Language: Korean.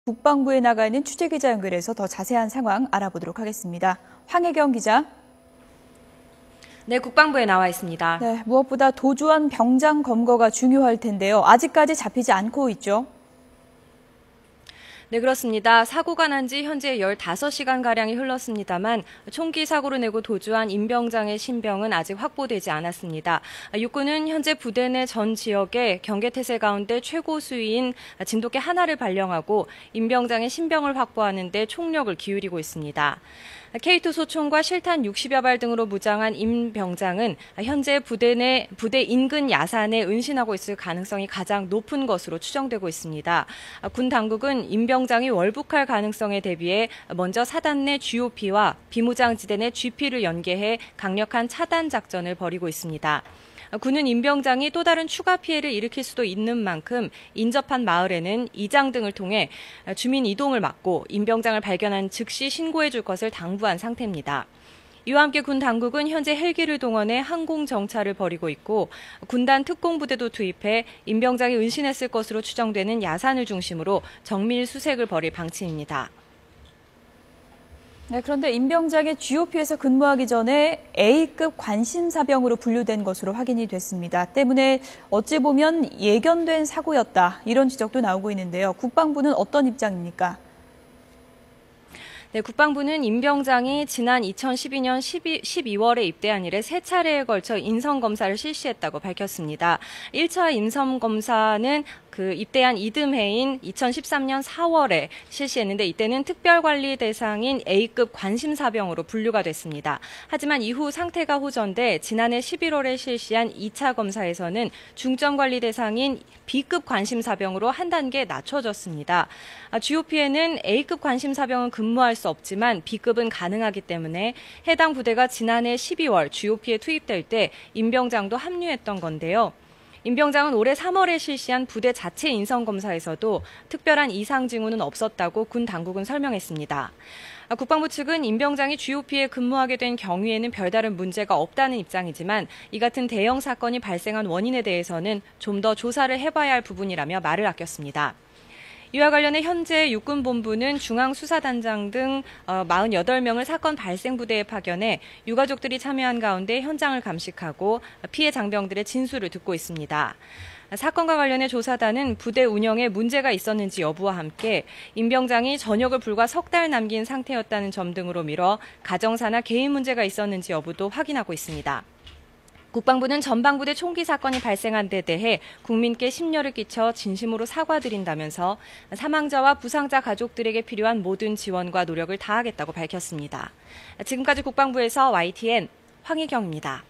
국방부에 나가 있는 취재기자 연결해서 더 자세한 상황 알아보도록 하겠습니다. 황혜경 기자. 네, 국방부에 나와 있습니다. 네, 무엇보다 도주한 병장 검거가 중요할 텐데요. 아직까지 잡히지 않고 있죠. 네, 그렇습니다. 사고가 난 지 현재 15시간가량이 흘렀습니다만 총기 사고를 내고 도주한 임병장의 신병은 아직 확보되지 않았습니다. 육군은 현재 부대 내 전 지역에 경계태세 가운데 최고 수위인 진돗개 하나를 발령하고 임병장의 신병을 확보하는 데 총력을 기울이고 있습니다. K2 소총과 실탄 60여 발 등으로 무장한 임 병장은 현재 부대 인근 야산에 은신하고 있을 가능성이 가장 높은 것으로 추정되고 있습니다. 군 당국은 임 병장이 월북할 가능성에 대비해 먼저 사단 내 GOP와 비무장지대 내 GP를 연계해 강력한 차단 작전을 벌이고 있습니다. 군은 임 병장이 또 다른 추가 피해를 일으킬 수도 있는 만큼 인접한 마을에는 이장 등을 통해 주민 이동을 막고 임 병장을 발견한 즉시 신고해 줄 것을 당부한 상태입니다. 이와 함께 군 당국은 현재 헬기를 동원해 항공 정찰을 벌이고 있고 군단 특공부대도 투입해 임 병장이 은신했을 것으로 추정되는 야산을 중심으로 정밀 수색을 벌일 방침입니다. 네, 그런데 임 병장이 GOP에서 근무하기 전에 A급 관심사병으로 분류된 것으로 확인이 됐습니다. 때문에 어찌 보면 예견된 사고였다, 이런 지적도 나오고 있는데요. 국방부는 어떤 입장입니까? 네, 국방부는 임 병장이 지난 2012년 12월에 입대한 이래 3차례에 걸쳐 인성검사를 실시했다고 밝혔습니다. 1차 인성검사는 입대한 이듬해인 2013년 4월에 실시했는데 이때는 특별관리 대상인 A급 관심사병으로 분류가 됐습니다. 하지만 이후 상태가 호전돼 지난해 11월에 실시한 2차 검사에서는 중점관리 대상인 B급 관심사병으로 한 단계 낮춰졌습니다. GOP에는 A급 관심사병은 근무할 수 없지만 B급은 가능하기 때문에 해당 부대가 지난해 12월 GOP에 투입될 때 임 병장도 합류했던 건데요. 임 병장은 올해 3월에 실시한 부대 자체 인성검사에서도 특별한 이상 징후는 없었다고 군 당국은 설명했습니다. 국방부 측은 임 병장이 GOP에 근무하게 된 경위에는 별다른 문제가 없다는 입장이지만 이 같은 대형 사건이 발생한 원인에 대해서는 좀 더 조사를 해봐야 할 부분이라며 말을 아꼈습니다. 이와 관련해 현재 육군본부는 중앙수사단장 등 48명을 사건 발생 부대에 파견해 유가족들이 참여한 가운데 현장을 감식하고 피해 장병들의 진술을 듣고 있습니다. 사건과 관련해 조사단은 부대 운영에 문제가 있었는지 여부와 함께 임 병장이 전역을 불과 석 달 남긴 상태였다는 점 등으로 미뤄 가정사나 개인 문제가 있었는지 여부도 확인하고 있습니다. 국방부는 전방부대 총기 사건이 발생한 데 대해 국민께 심려를 끼쳐 진심으로 사과드린다면서 사망자와 부상자 가족들에게 필요한 모든 지원과 노력을 다하겠다고 밝혔습니다. 지금까지 국방부에서 YTN 황희경입니다.